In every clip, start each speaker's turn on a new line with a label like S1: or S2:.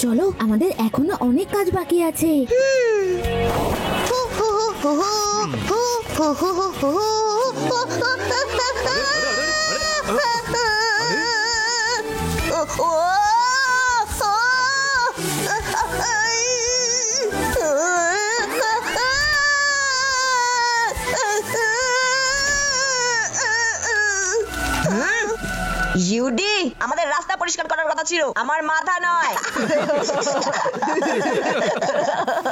S1: চলো, আমাদের এখনো অনেক কাজ বাকি আছে।
S2: ইউডি, আমাদের রাস্তা পরিষ্কার করার কথা ছিল, আমার মাথা নয়।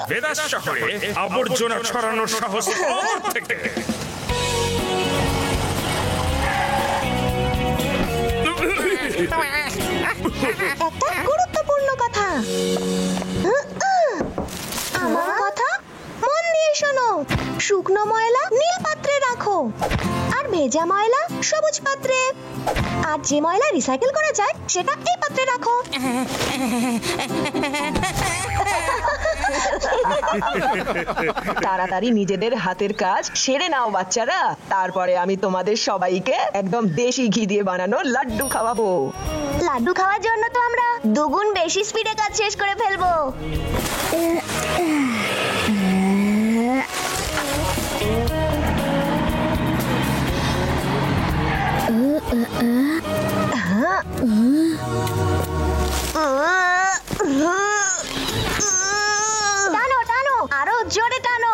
S3: বেদাস শহরে আবর্জনা ছড়ানোর সাহস আমার থেকে।
S2: একটা গুরুত্বপূর্ণ কথা, আমার কথা মন দিয়ে শোনো। শুকনো ময়লা নীল পাত্রে রাখো, আর ভেজা ময়লা সবুজ পাত্রে, আর যে ময়লা রিসাইকেল করা যায় সেটা এই পাত্রে রাখো।
S4: তাড়াতাড়ি নিজেদের হাতের কাজ সেরে নাও বাচ্চারা, তারপরে আমি তোমাদের সবাইকে একদম দেশি ঘি দিয়ে বানানো লাড্ডু খাওয়াবো।
S2: লাড্ডু খাওয়ার জন্য তো আমরা দুগুণ বেশি স্পিডে কাজ শেষ করে ফেলবো। টানো টানো, আরো জোরে টানো।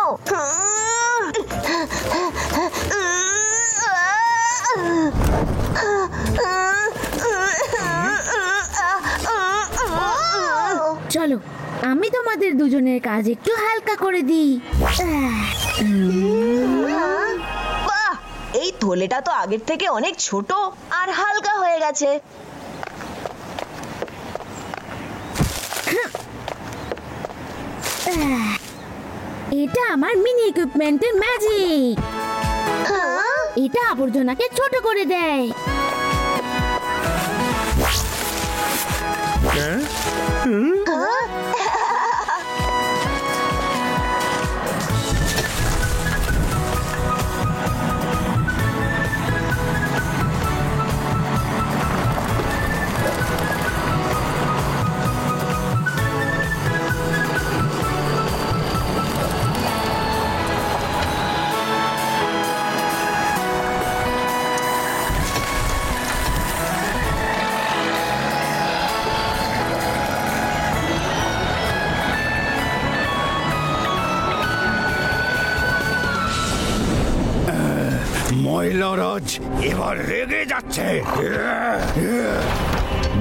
S1: চলো, আমি তোমাদের দুজনের কাজ একটু হালকা করে দিই।
S2: বাহ, এই থলেটা তো আগের থেকে অনেক ছোট আর হালকা হয়ে গেছে।
S1: এটা আমার মিনি ইকুইপমেন্টের ম্যাজিক। এটা আবর্জনাকে ছোট করে দেয়।
S5: ময়লারাজ এবার রেগে যাচ্ছে।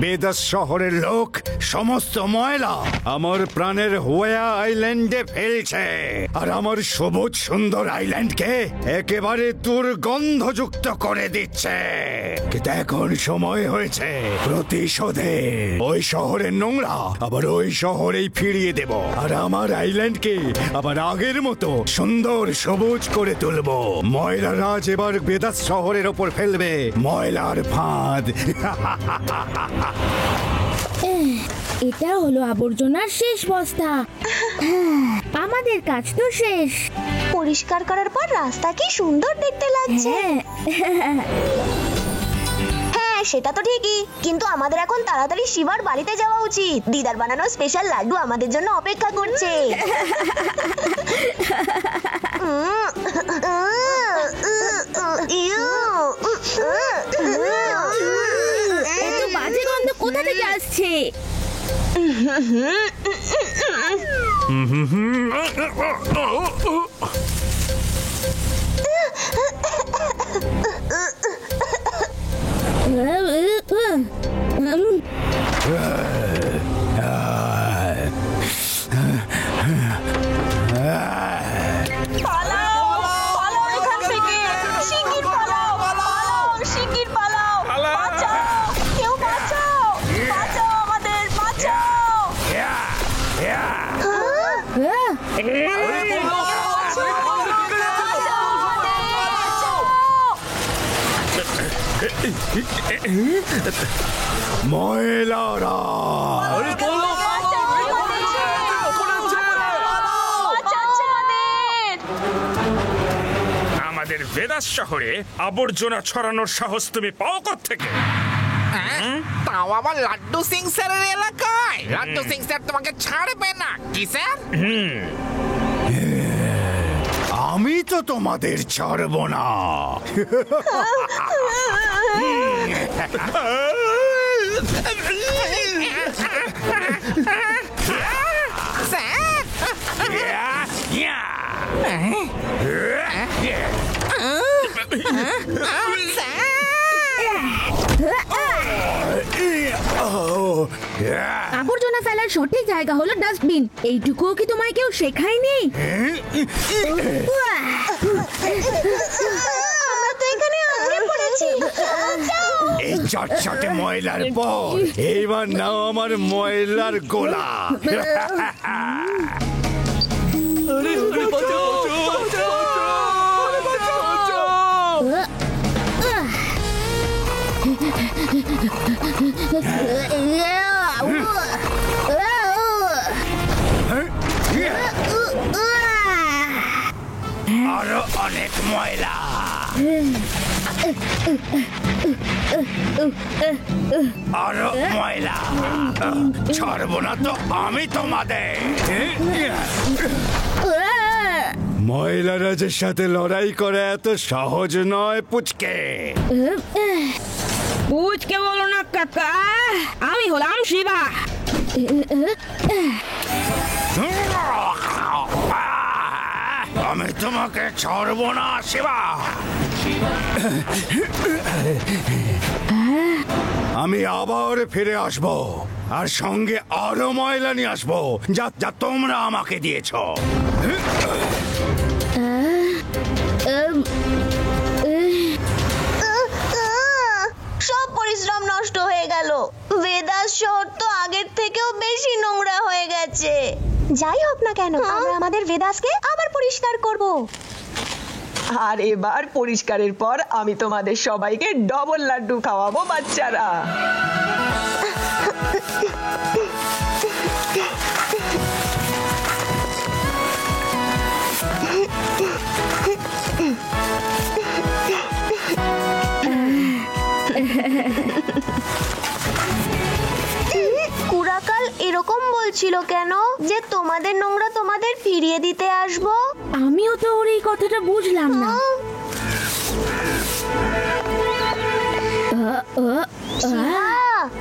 S5: বেদাস শহরের লোক সমস্ত ময়লা আমার প্রাণের হোয়া আইল্যান্ডে ফেলছে, আর আমার সবুজ সুন্দর আইল্যান্ডকে একেবারে দুর্গন্ধযুক্ত করে দিচ্ছে। কিন্তু এখন সময় হয়েছে প্রতিশোধে। ওই শহরের নোংরা আবার ওই শহরেই ফিরিয়ে দেব, আর আমার আইল্যান্ডকে আবার আগের মতো সুন্দর সবুজ করে তুলবো। ময়লা রাজ এবার বেদাস শহরের ওপর ফেলবে ময়লার ফাঁদ।
S1: এটা হলো আবর্জনার শেষ বস্তা। আমাদের কাজ তো শেষ।
S2: পরিষ্কার করার পর রাস্তা কি সুন্দর দেখতে লাগছে। হ্যাঁ, সেটা তো ঠিকই, কিন্তু আমাদের এখন তাড়াতাড়ি শিবার বাড়িতে যাওয়া উচিত। দিদার বানানো স্পেশাল লাড্ডু আমাদের জন্য অপেক্ষা করছে।
S1: এত বাজে গন্ধ কোথা থেকে আসছে?
S5: ময়লারা
S3: আমাদের বেদাস শহরে আবর্জনা ছড়ানোর সাহস তুমি পাও কোত্থেকে?
S6: তাও আবার লাড্ডু সিং স্যারের এলাকায়। লাড্ডু সিং স্যার তোমাকে ছাড়বে না কি স্যার?
S5: আমি তো তোমাদের ছাড়ব না।
S1: আবর্জনা ফেলার সঠিক জায়গা হলো ডাস্টবিন। এইটুকুও কি তোমায় কেউ শেখায়নি?
S2: আমরা তো এখানে আটকে পড়েছি।
S5: এই চটচটে ময়লার পর এইবার নাও আমার ময়লার গোলা। আরো অনেক ময়লা। আরো ময়লা। ছাড়বো না তো আমি তোমাদের। ময়লারাজের সাথে লড়াই করা এত সহজ নয় পুচকে।
S1: পুচকে বলো না কাকা, আমি হলাম শিবা।
S5: আমি তোমাকে ছাড়বো না শিবা। আমি আবার ফিরে আসব আর সঙ্গে আরো ময়লা নিয়ে আসবো যা যা তোমরা আমাকে দিয়েছ।
S2: সব পরিশ্রম নষ্ট হয়ে গেল। ভেদাস শহর তো আগের থেকেও বেশি নোংরা হয়ে গেছে। যাই হোক না কেন, আমরা আমাদের ভেদাসকে আবার পরিষ্কার করব।
S4: আর এবার পরিষ্কারের পর আমি তোমাদের সবাইকে ডবল লাড্ডু খাওয়াবো বাচ্চারা।
S2: কুড়াকাল এরকম বলছিল কেন যে তোমাদের নোংরা তোমাদের ফিরিয়ে দিতে আসবো?
S1: আমিও তো ওর এই কথাটা বুঝলাম না।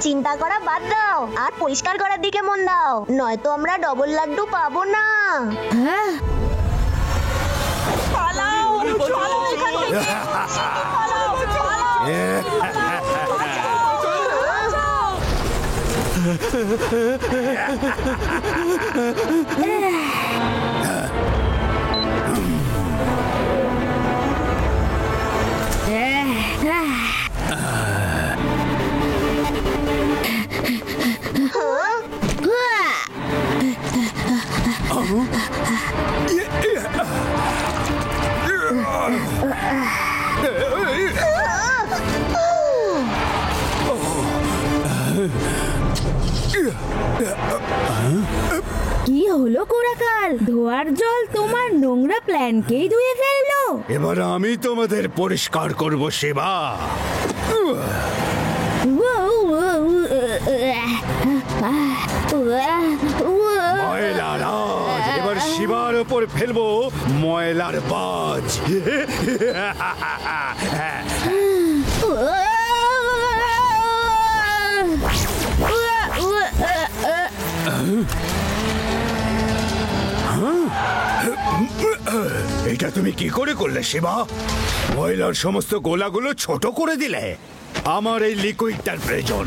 S2: চিন্তা করা বাদ দাও আর পরিষ্কার করার দিকে মন দাও, নয়তো আমরা ডবল লাড্ডু পাবো না।
S1: হ্যাঁ, কি হলো কুড়াকাল? ধোয়ার জল তোমার নোংরা প্ল্যানকেই ধুয়ে ফেললো।
S5: এবার আমি তোমাদের পরিষ্কার করব শিবা। ময়লার আজ এবার শিবার ওপর ফেলবো ময়লার বাজ। এটা তুমি কি করে করলে শিবা? ময়লার সমস্ত গোলাগুলো ছোট করে দিলে। আমার এই লিকুইডটার প্রয়োজন।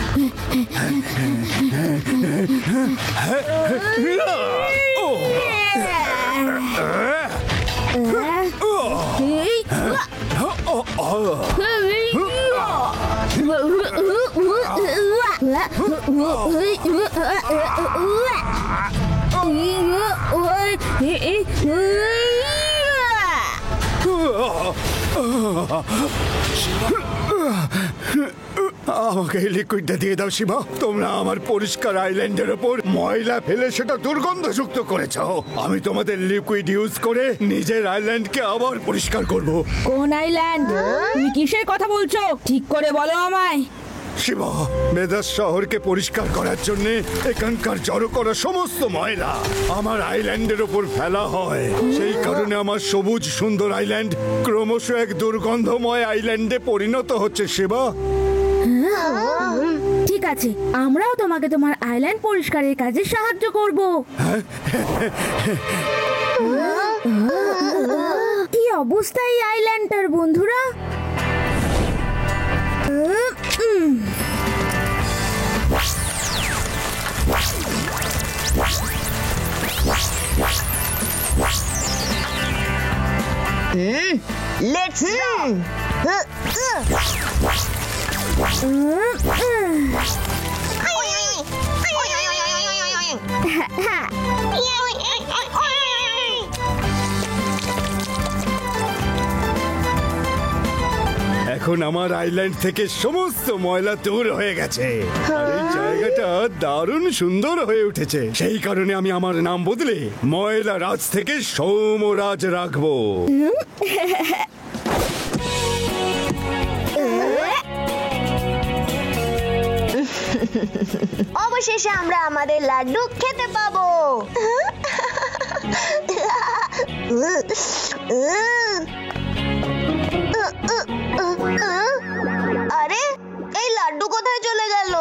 S5: আমাকে এই লিকুইডটা দিয়ে দাও শিবা। তোমরা আমার পরিষ্কার আইল্যান্ডের ওপর ময়লা ফেলে সেটা দুর্গন্ধযুক্ত করেছ। আমি তোমাদের লিকুইড ইউজ করে নিজের আইল্যান্ডকে আবার পরিষ্কার করব।
S1: কোন আইল্যান্ড? তুমি কিসের কথা বলছো? ঠিক করে বলো আমায়।
S5: শিবা, মেদাস শহরকে পরিষ্কার করার জন্য এখানকার জড়ো করা সমস্ত ময়লা আমার আইল্যান্ডের ওপর ফেলা হয়। সেই কারণে আমার সবুজ সুন্দর আইল্যান্ড ক্রমশ এক দুর্গন্ধময় আইল্যান্ডে পরিণত হচ্ছে শিবা।
S1: ঠিক আছে, আমরাও তোমাকে তোমার আইল্যান্ড পরিষ্কারের কাজে সাহায্য করব। কি অবস্থা এই আইল্যান্ডটার বন্ধুরা?
S2: লেটস
S5: এখন আমার আইল্যান্ড থেকে সমস্ত ময়লা দূর হয়ে গেছে আর এই জায়গাটা দারুণ সুন্দর হয়ে উঠেছে। সেই কারণে আমি আমার নাম বদলে ময়লা রাজ থেকে সৌমরাজ রাখবো।
S2: অবশেষে আমরা আমাদের লাড্ডু খেতে পাবো। আরে এই লাড্ডু কোথায় চলে গেল?